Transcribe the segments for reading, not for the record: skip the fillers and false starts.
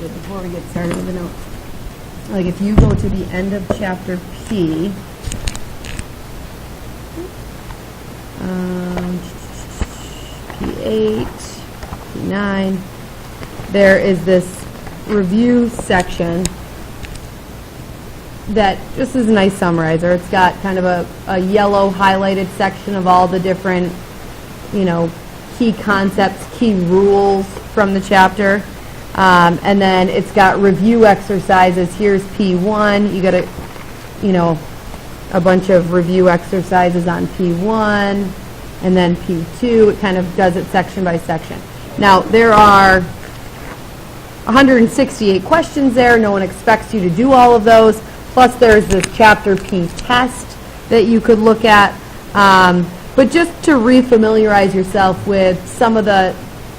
Before we get started with the notes, like if you go to the end of chapter P, P8, P9, there is this review section that just is a nice summarizer. It's got kind of a yellow highlighted section of all the different, key concepts, key rules from the chapter. And then it's got review exercises. Here's P1. You got a bunch of review exercises on P1, and then P2. It kind of does it section by section. Now, there are 168 questions there. No one expects you to do all of those. Plus, there's this chapter P test that you could look at. But just to refamiliarize yourself with some of the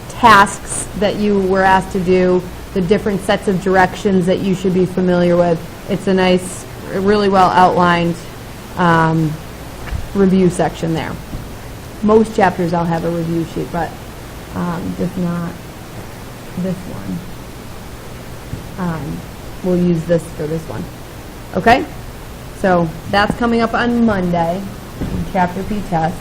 tasks that you were asked to do, the different sets of directions that you should be familiar with. It's a nice, really well outlined review section there. Most chapters I'll have a review sheet, but if not this one, we'll use this for this one. Okay? So that's coming up on Monday, chapter P test.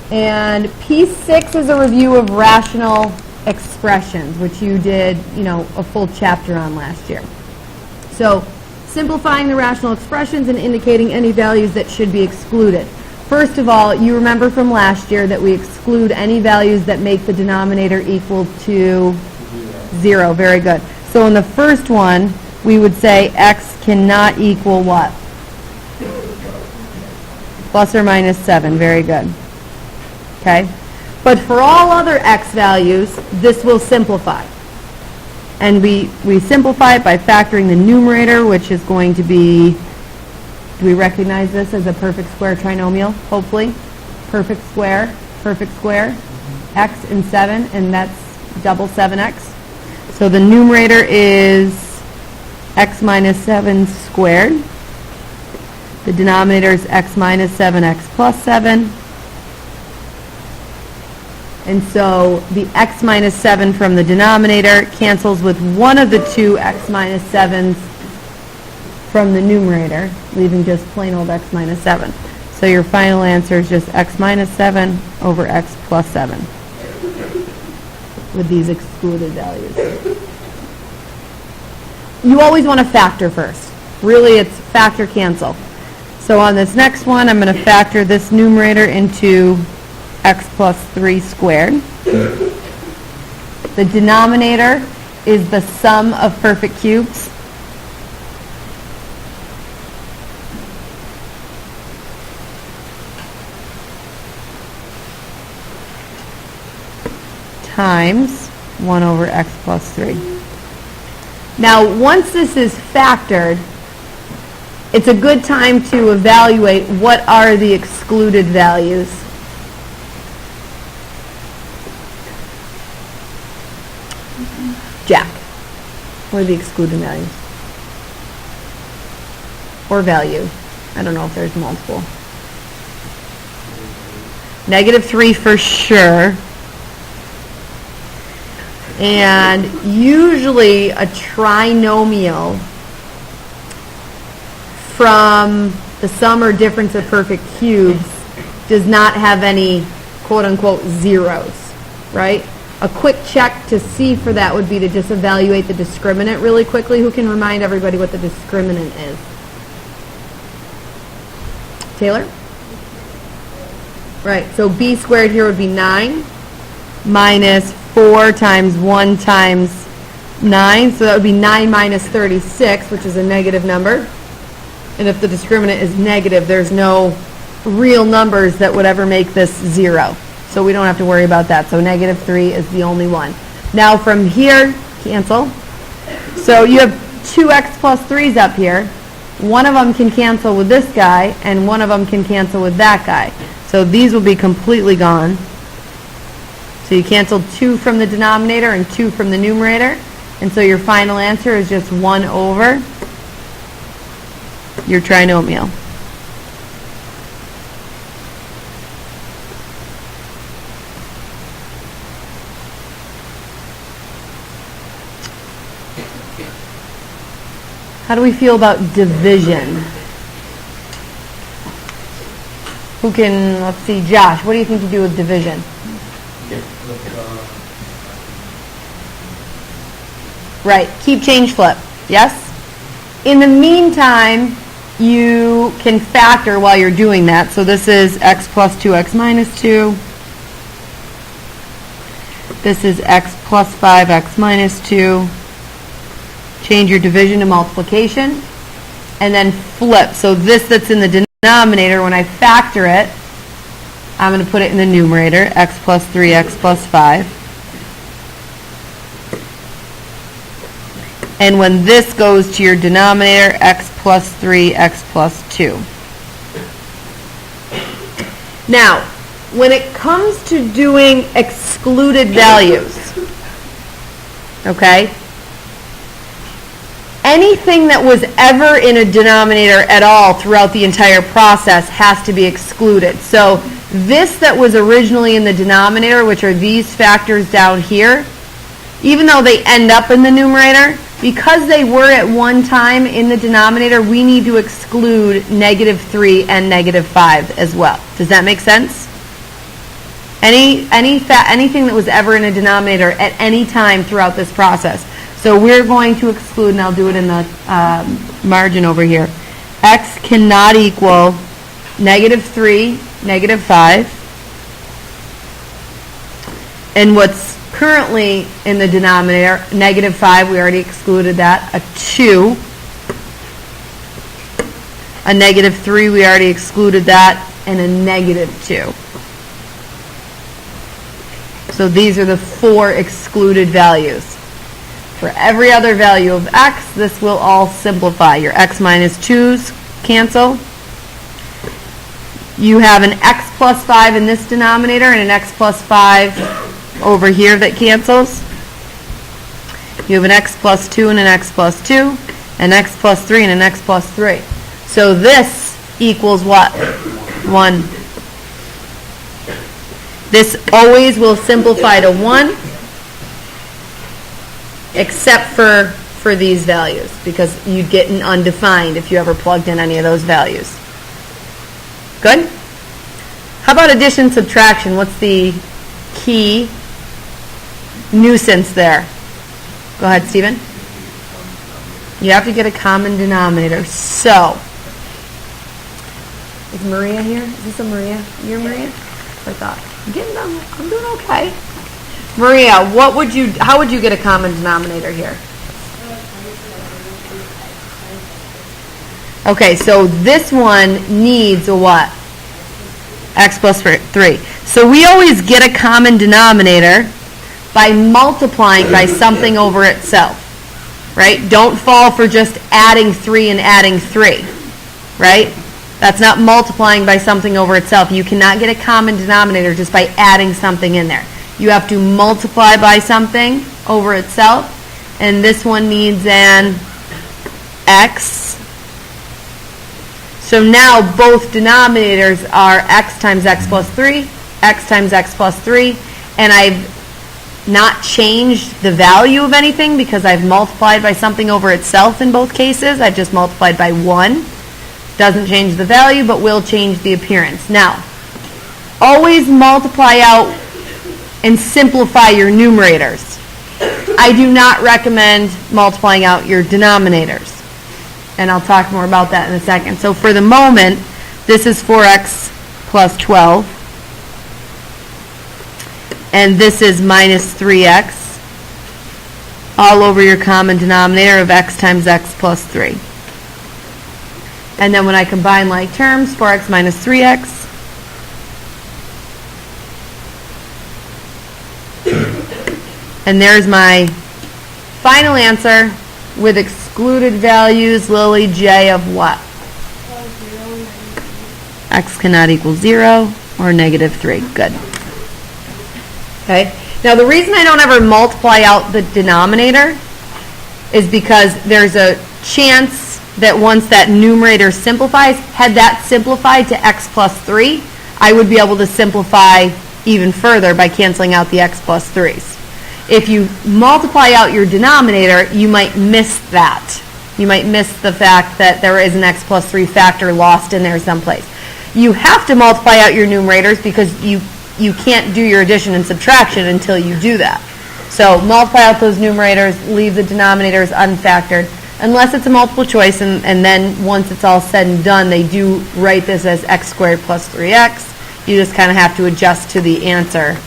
And P6 is a review of rational expressions, which you did, a full chapter on last year. So, simplifying the rational expressions and indicating any values that should be excluded. First of all, you remember from last year that we exclude any values that make the denominator equal to 0. Very good. So in the first one, we would say x cannot equal what? Plus or minus 7. Very good. Okay? But for all other x values, this will simplify. And we simplify it by factoring the numerator, which is going to be, do we recognize this as a perfect square trinomial? Hopefully. Perfect square, x and 7, and that's double 7x. So the numerator is x minus 7 squared. The denominator is x minus 7x plus 7. And so the x minus 7 from the denominator cancels with one of the two x minus 7s from the numerator, leaving just plain old x minus 7. So your final answer is just x minus 7 over x plus 7 with these excluded values. You always want to factor first. Really, it's factor cancel. So on this next one, I'm going to factor this numerator into x plus 3 squared. The denominator is the sum of perfect cubes. Times 1 over x plus 3. Now, once this is factored, it's a good time to evaluate what are the excluded values. Jack, what are the excluded values? Or value. I don't know if there's multiple. -3 for sure. And usually a trinomial from the sum or difference of perfect cubes does not have any quote-unquote zeros, right? A quick check to see for that would be to just evaluate the discriminant really quickly. Who can remind everybody what the discriminant is? Taylor? Right, so b squared here would be 9 minus 4 times 1 times 9. So that would be 9 minus 36, which is a negative number. And if the discriminant is negative, there's no real numbers that would ever make this 0. So we don't have to worry about that. So -3 is the only one. Now from here, cancel. So you have 2x plus 3's up here. One of them can cancel with this guy, and one of them can cancel with that guy. So these will be completely gone. So you canceled 2 from the denominator and 2 from the numerator. And so your final answer is just 1 over your trinomial. How do we feel about division? Who can, let's see, Josh, what do you think to do with division? Right, keep, change, flip, yes? In the meantime, you can factor while you're doing that. So this is x plus 2x minus 2. This is x plus 5x minus 2. Change your division to multiplication. And then flip. So this that's in the denominator, when I factor it, I'm going to put it in the numerator, x plus 3, x plus 5. And when this goes to your denominator, x plus 3, x plus 2. Now, when it comes to doing excluded values, okay, anything that was ever in a denominator at all throughout the entire process has to be excluded. So this that was originally in the denominator, which are these factors down here, even though they end up in the numerator, because they were at one time in the denominator, we need to exclude -3 and -5 as well. Does that make sense? Anything that was ever in a denominator at any time throughout this process. So we're going to exclude, and I'll do it in the margin over here. X cannot equal -3, -5. And what's currently in the denominator, -5, we already excluded that. A 2. A -3, we already excluded that. And a -2. So these are the 4 excluded values. For every other value of x, this will all simplify. Your x minus 2's cancel. You have an x plus 5 in this denominator and an x plus 5 over here that cancels. You have an x plus 2 and an x plus 2, an x plus 3 and an x plus 3. So this equals what? 1. This always will simplify to 1, except for these values, because you'd get an undefined if you ever plugged in any of those values. Good? How about addition, subtraction? What's the key nuisance there? Go ahead, Stephen. You have to get a common denominator. So, is Maria here? Is this a Maria? You're Maria? I thought. I'm getting them. I'm doing okay. Maria, how would you get a common denominator here? Okay, so this one needs a what? X plus 3. So we always get a common denominator by multiplying by something over itself, right? Don't fall for just adding 3 and adding 3, right? That's not multiplying by something over itself. You cannot get a common denominator just by adding something in there. You have to multiply by something over itself, and this one needs an x. So now both denominators are x times x plus 3, x times x plus 3, and I've not changed the value of anything because I've multiplied by something over itself in both cases. I've just multiplied by 1. Doesn't change the value, but will change the appearance. Now, always multiply out and simplify your numerators. I do not recommend multiplying out your denominators. And I'll talk more about that in a second. So for the moment, this is 4x plus 12. And this is minus 3x. All over your common denominator of x times x plus 3. And then when I combine like terms, 4x minus 3x. And there's my final answer with excluded values, Lily J of what? X cannot equal 0 or -3. Good. Okay. Now the reason I don't ever multiply out the denominator is because there's a chance that once that numerator simplifies, had that simplified to x plus 3, I would be able to simplify even further by canceling out the x plus 3's. If you multiply out your denominator, you might miss that. You might miss the fact that there is an x plus 3 factor lost in there someplace. You have to multiply out your numerators because you can't do your addition and subtraction until you do that. So multiply out those numerators, leave the denominators unfactored, unless it's a multiple choice, and then once it's all said and done, they do write this as x squared plus 3x. You just kind of have to adjust to the answer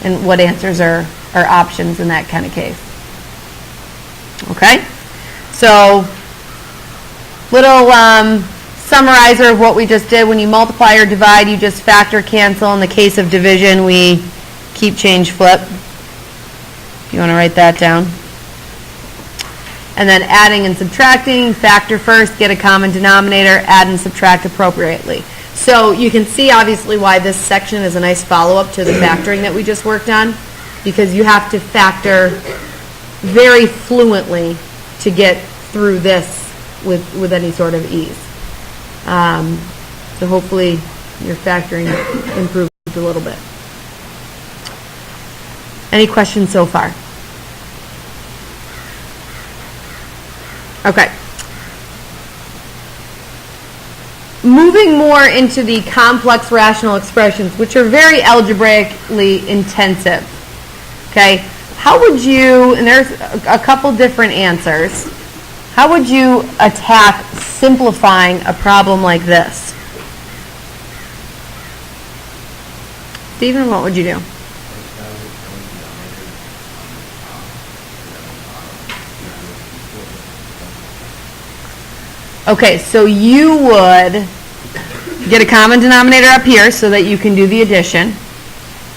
and what answers are options in that kind of case. Okay? So, little summarizer of what we just did. When you multiply or divide, you just factor cancel. In the case of division, we keep, change, flip. If you want to write that down. And then adding and subtracting, factor first, get a common denominator, add and subtract appropriately. So you can see obviously why this section is a nice follow-up to the factoring that we just worked on, because you have to factor very fluently to get through this with any sort of ease. So hopefully your factoring improved a little bit. Any questions so far? Okay. Moving more into the complex rational expressions, which are very algebraically intensive. Okay, how would you, and there's a couple different answers, how would you attack simplifying a problem like this? Stephen, what would you do? Okay, so you would get a common denominator up here so that you can do the addition.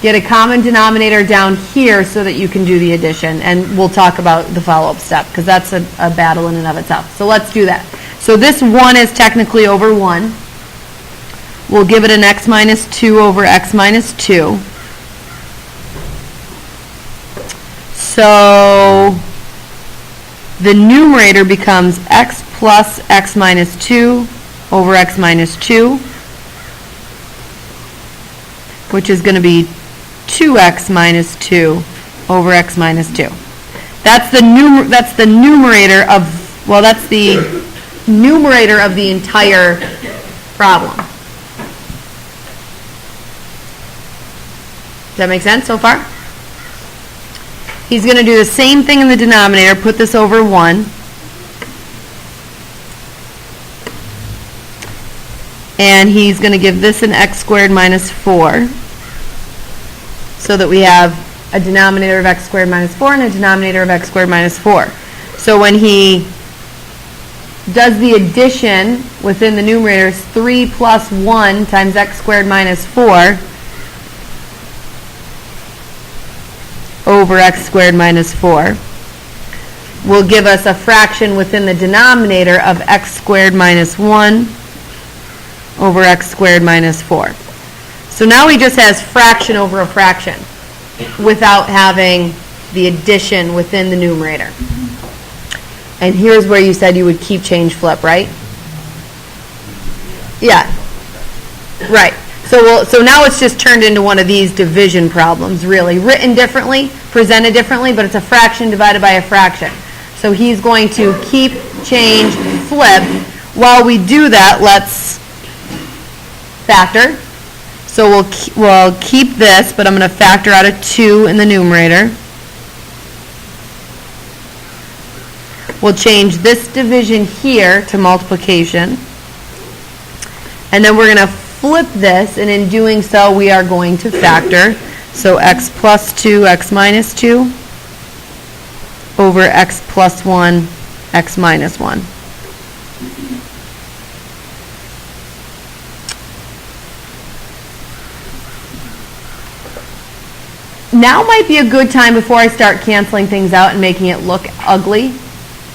Get a common denominator down here so that you can do the addition. And we'll talk about the follow-up step because that's a battle in and of itself. So let's do that. So this 1 is technically over 1. We'll give it an x minus 2 over x minus 2. So the numerator becomes x plus x minus 2 over x minus 2, which is going to be 2x minus 2 over x minus 2. That's the numerator of, well, that's the numerator of the entire problem. Does that make sense so far? He's going to do the same thing in the denominator, put this over 1. And he's going to give this an x squared minus 4, so that we have a denominator of x squared minus 4 and a denominator of x squared minus 4. So when he does the addition within the numerators, 3 plus 1 times x squared minus 4 over x squared minus 4 will give us a fraction within the denominator of x squared minus 1 over x squared minus 4. So now he just has fraction over a fraction without having the addition within the numerator. And here's where you said you would keep, change, flip, right? Yeah. Right. So now it's just turned into one of these division problems, really. Written differently, presented differently, but it's a fraction divided by a fraction. So he's going to keep, change, flip. While we do that, let's factor. So we'll keep this, but I'm going to factor out a 2 in the numerator. We'll change this division here to multiplication. And then we're going to flip this, and in doing so, we are going to factor. So x plus 2, x minus 2 over x plus 1, x minus 1. Now might be a good time, before I start canceling things out and making it look ugly,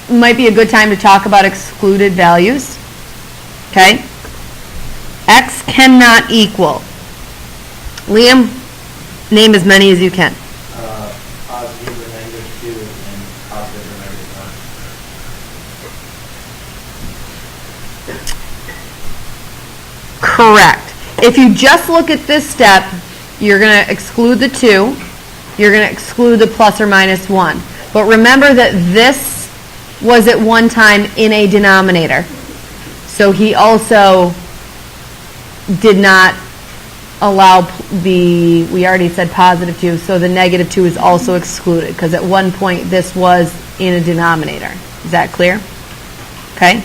might be a good time to talk about excluded values. Okay? X cannot equal. Liam, name as many as you can. Positive or negative 2 and positive or negative 1. Correct. If you just look at this step, you're going to exclude the 2. You're going to exclude the plus or minus 1. But remember that this was at one time in a denominator. So he also did not allow we already said positive 2, so the negative 2 is also excluded, because at one point this was in a denominator. Is that clear? Okay.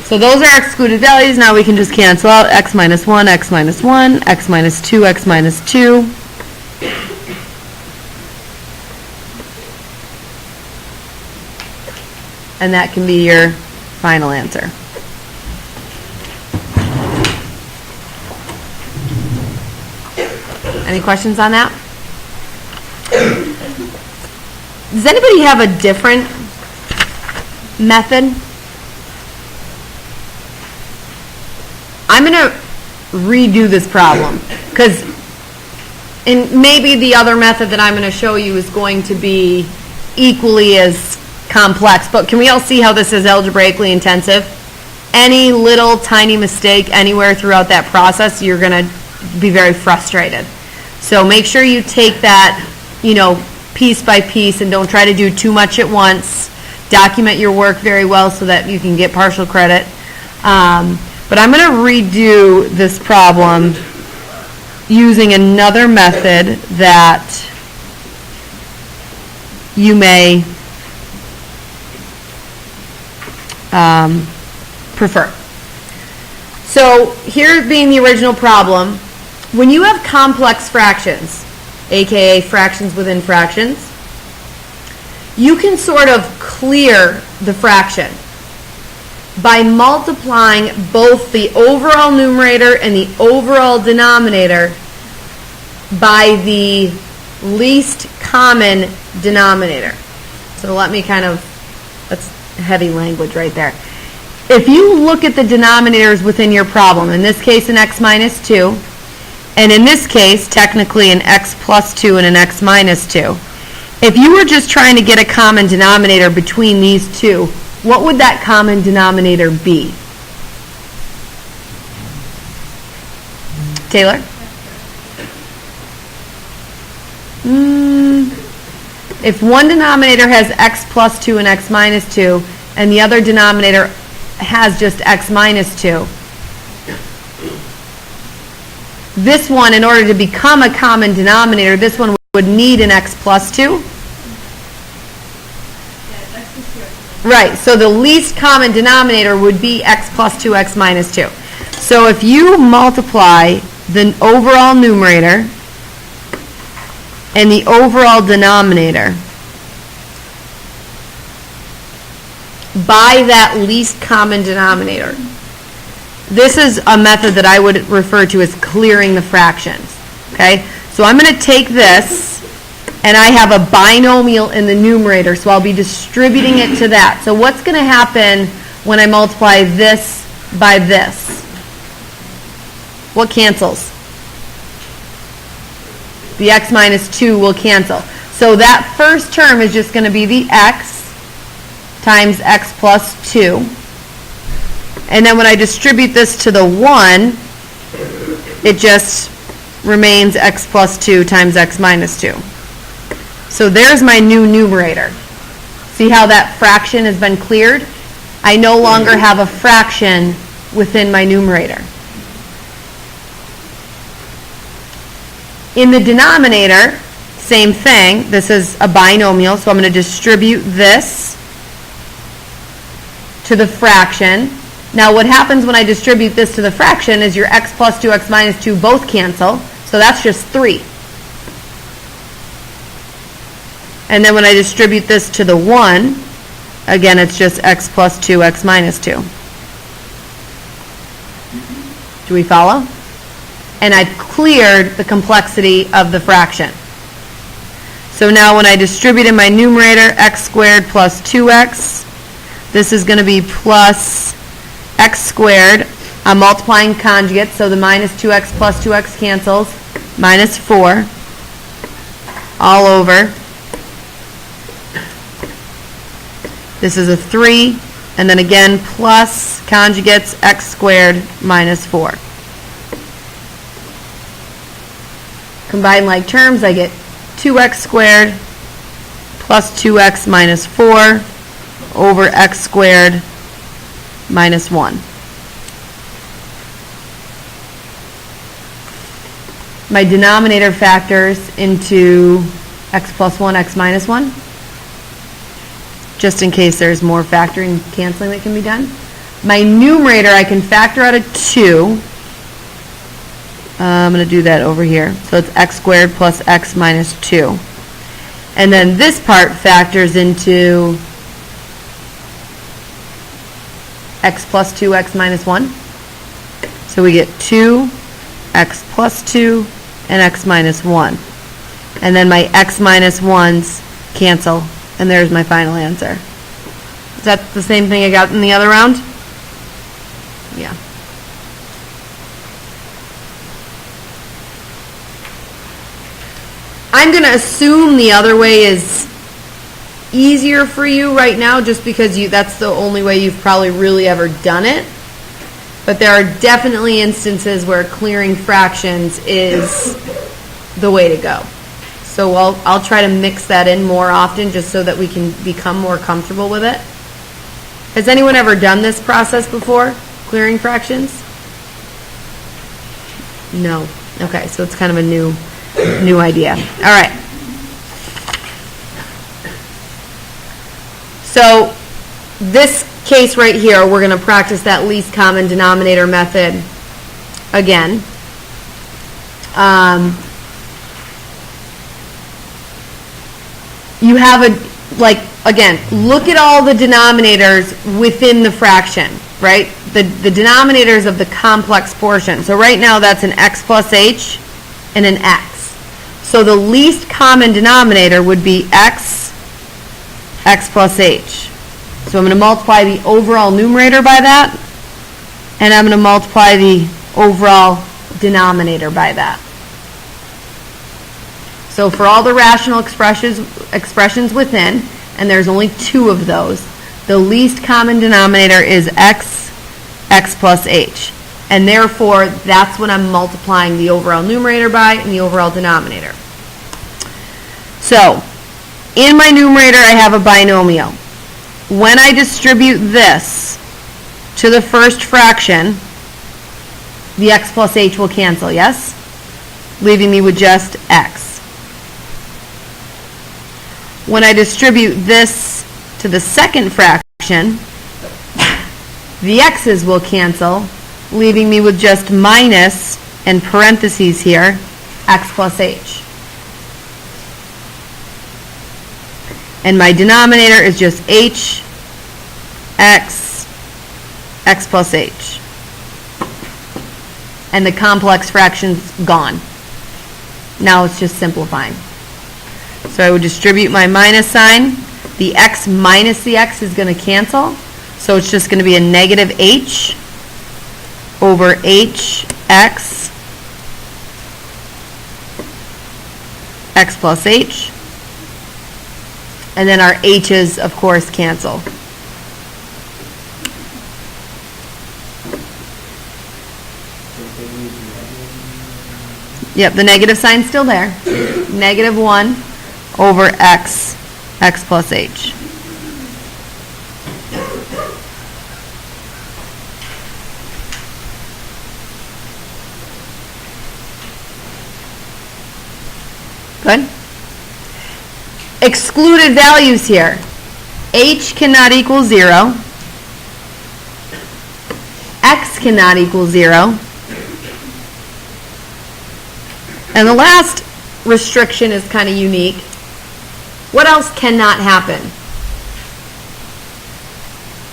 So those are excluded values. Now we can just cancel out x minus 1, x minus 1, x minus 2, x minus 2. And that can be your final answer. Any questions on that? Does anybody have a different method? I'm going to redo this problem, because maybe the other method that I'm going to show you is going to be equally as complex, but can we all see how this is algebraically intensive? Any little tiny mistake anywhere throughout that process, you're going to be very frustrated. So make sure you take that, piece by piece, and don't try to do too much at once. Document your work very well so that you can get partial credit. But I'm going to redo this problem using another method that you may prefer. So here being the original problem, when you have complex fractions, aka fractions within fractions, you can sort of clear the fraction by multiplying both the overall numerator and the overall denominator by the least common denominator. So let me that's heavy language right there. If you look at the denominators within your problem, in this case an x minus 2, and in this case technically an x plus 2 and an x minus 2, if you were just trying to get a common denominator between these two, what would that common denominator be? Taylor? If one denominator has x plus 2 and x minus 2, and the other denominator has just x minus 2, this one, in order to become a common denominator, this one would need an x plus 2. Right, so the least common denominator would be x plus 2, x minus 2. So if you multiply the overall numerator and the overall denominator by that least common denominator, this is a method that I would refer to as clearing the fractions. Okay, so I'm going to take this, and I have a binomial in the numerator, so I'll be distributing it to that. So what's going to happen when I multiply this by this? What cancels? The x minus 2 will cancel. So that first term is just going to be the x times x plus 2. And then when I distribute this to the 1, it just remains x plus 2 times x minus 2. So there's my new numerator. See how that fraction has been cleared? I no longer have a fraction within my numerator. In the denominator, same thing. This is a binomial, so I'm going to distribute this to the fraction. Now what happens when I distribute this to the fraction is your x plus 2, x minus 2 both cancel, so that's just 3. And then when I distribute this to the 1, again it's just x plus 2, x minus 2. Do we follow? And I've cleared the complexity of the fraction. So now when I distribute in my numerator, x squared plus 2x, this is going to be plus x squared. I'm multiplying conjugates, so the minus 2x plus 2x cancels, minus 4, all over. This is a 3, and then again plus conjugates x squared minus 4. Combine like terms, I get 2x squared plus 2x minus 4 over x squared minus 1. My denominator factors into x plus 1, x minus 1, just in case there's more factoring, canceling that can be done. My numerator, I can factor out a 2. I'm going to do that over here. So it's x squared plus x minus 2. And then this part factors into x plus 2, x minus 1. So we get 2, x plus 2, and x minus 1. And then my x minus 1's cancel, and there's my final answer. Is that the same thing I got in the other round? Yeah. I'm going to assume the other way is easier for you right now just because that's the only way you've probably really ever done it. But there are definitely instances where clearing fractions is the way to go. So I'll try to mix that in more often just so that we can become more comfortable with it. Has anyone ever done this process before, clearing fractions? No. Okay, so it's kind of a new idea. All right. So this case right here, we're going to practice that least common denominator method again. You have again, look at all the denominators within the fraction, right? The denominators of the complex portion. So right now that's an x plus h and an x. So the least common denominator would be x plus h. So I'm going to multiply the overall numerator by that, and I'm going to multiply the overall denominator by that. So for all the rational expressions within, and there's only 2 of those, the least common denominator is x plus h. And therefore, that's what I'm multiplying the overall numerator by and the overall denominator. So, in my numerator, I have a binomial. When I distribute this to the first fraction, the x plus h will cancel, yes? Leaving me with just x. When I distribute this to the second fraction, the x's will cancel, leaving me with just minus, and parentheses here, x plus h. And my denominator is just h, x plus h. And the complex fraction's gone. Now it's just simplifying. So I would distribute my minus sign. The x minus the x is going to cancel. So it's just going to be a negative h over h x plus h. And then our h's, of course, cancel. Yep, the negative sign's still there. Negative 1 over x plus h. Good? Excluded values here. H cannot equal 0. X cannot equal 0. And the last restriction is kind of unique. What else cannot happen?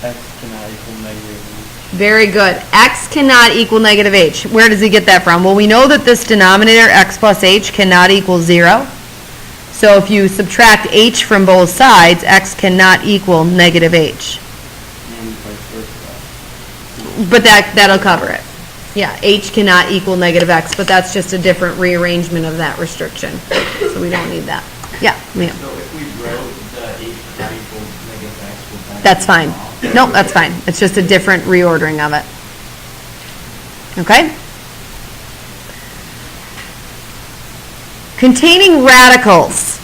X cannot equal negative h. Very good. X cannot equal negative h. Where does he get that from? Well, we know that this denominator, x plus h, cannot equal 0. So if you subtract h from both sides, x cannot equal negative h. And vice versa. But that'll cover it. Yeah, h cannot equal negative x, but that's just a different rearrangement of that restriction. So we don't need that. Yeah, Liam. So if we wrote the h cannot equal negative x, would that That's fine. No, that's fine. It's just a different reordering of it. Okay? Containing radicals.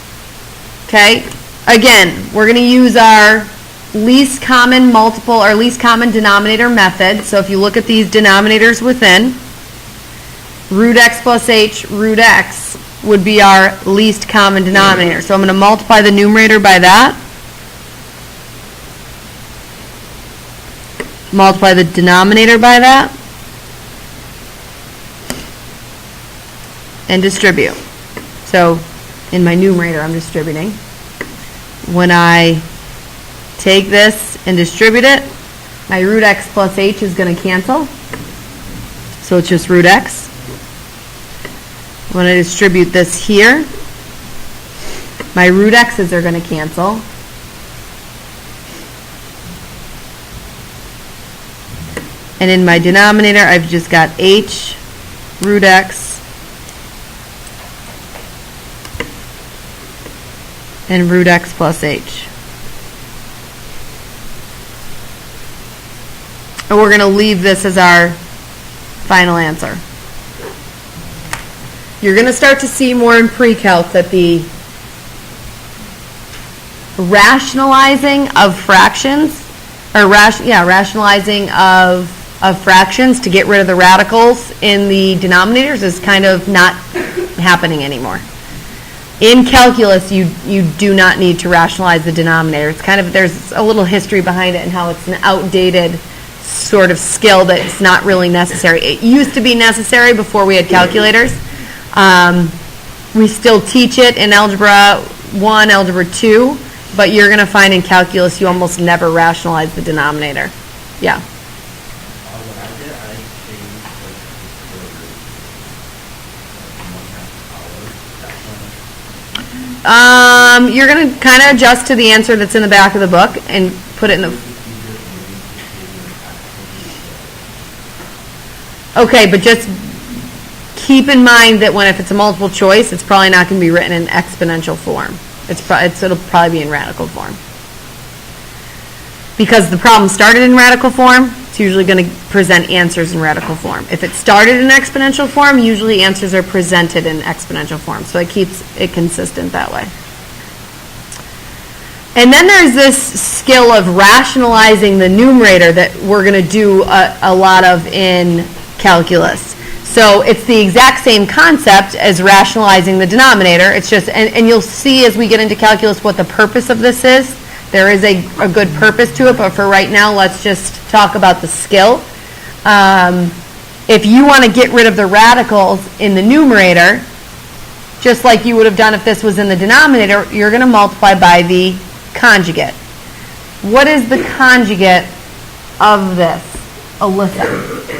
Okay? again, we're going to use our least common multiple or least common denominator method. So if you look at these denominators within, root x plus h, root x would be our least common denominator. So I'm going to multiply the numerator by that. Multiply the denominator by that. And distribute. So in my numerator, I'm distributing. When I take this and distribute it, my root x plus h is going to cancel. So it's just root x. When I distribute this here, my root x's are going to cancel. And in my denominator, I've just got h root x and root x plus h. And we're going to leave this as our final answer. You're going to start to see more in pre-calc that the rationalizing of fractions, or rationalizing of fractions to get rid of the radicals in the denominators is kind of not happening anymore. In calculus, you do not need to rationalize the denominator. It's kind of, there's a little history behind it and how it's an outdated sort of skill that's not really necessary. It used to be necessary before we had calculators. We still teach it in Algebra 1, Algebra 2, but you're going to find in calculus you almost never rationalize the denominator. Yeah. When I did, I changed the You're going to kind of adjust to the answer that's in the back of the book and put it in the... Okay, but just keep in mind that if it's a multiple choice, it's probably not going to be written in exponential form. It'll probably be in radical form. Because the problem started in radical form, it's usually going to present answers in radical form. If it started in exponential form, usually answers are presented in exponential form. So it keeps it consistent that way. And then there's this skill of rationalizing the numerator that we're going to do a lot of in calculus. So it's the exact same concept as rationalizing the denominator. It's just, and you'll see as we get into calculus what the purpose of this is. There is a good purpose to it, but for right now, let's just talk about the skill. If you want to get rid of the radicals in the numerator, just like you would have done if this was in the denominator, you're going to multiply by the conjugate. What is the conjugate of this, Alyssa?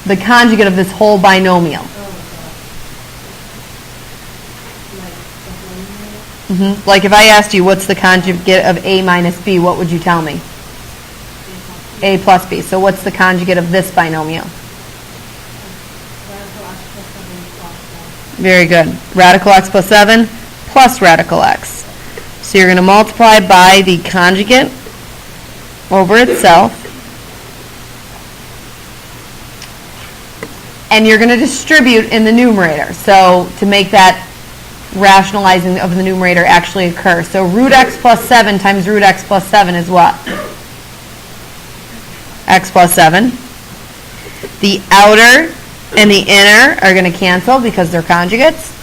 The conjugate of this whole binomial. Like if I asked you what's the conjugate of a minus b, what would you tell me? A plus b. So what's the conjugate of this binomial? Very good. Radical x plus 7 plus radical x. So you're going to multiply by the conjugate over itself. And you're going to distribute in the numerator. So to make that rationalizing of the numerator actually occur. So root x plus 7 times root x plus 7 is what? X plus 7. The outer and the inner are going to cancel because they're conjugates.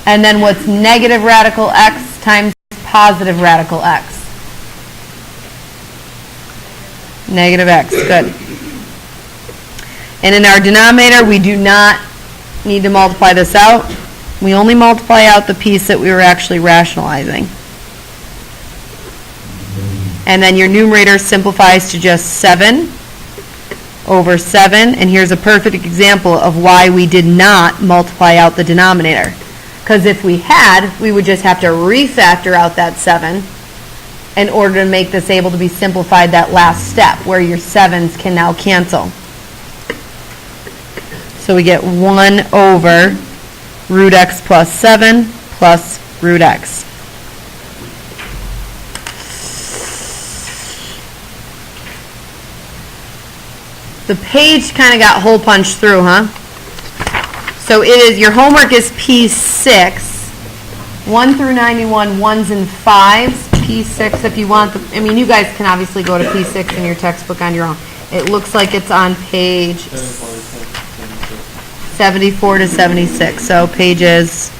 And then what's negative radical x times positive radical x? Negative x. Good. And in our denominator, we do not need to multiply this out. We only multiply out the piece that we were actually rationalizing. And then your numerator simplifies to just 7 over 7. And here's a perfect example of why we did not multiply out the denominator. Because if we had, we would just have to refactor out that 7 in order to make this able to be simplified that last step where your 7s can now cancel. So we get 1 over root x plus 7 plus root x. The page kind of got hole punched through, huh? So it is, your homework is P6, 1 through 91, 1s and 5s, P6 if you want, I mean, you guys can obviously go to P6 in your textbook on your own. It looks like it's on page 74 to 76, so pages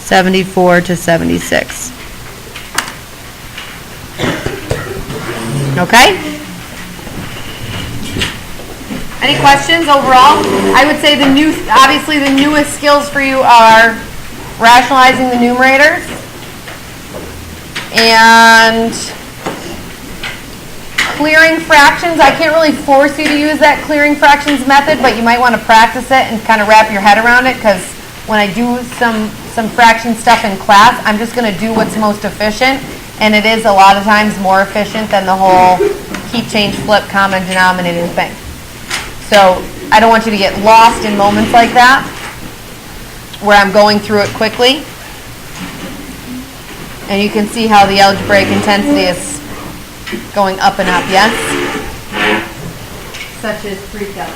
74 to 76. Okay? Any questions overall? I would say obviously the newest skills for you are rationalizing the numerators and clearing fractions. I can't really force you to use that clearing fractions method, but you might want to practice it and kind of wrap your head around it, because when I do some fraction stuff in class, I'm just going to do what's most efficient, and it is a lot of times more efficient than the whole keep, change, flip, common denominator thing. So I don't want you to get lost in moments like that, where I'm going through it quickly. And you can see how the algebraic intensity is going up and up, yes? Such as PreCalc.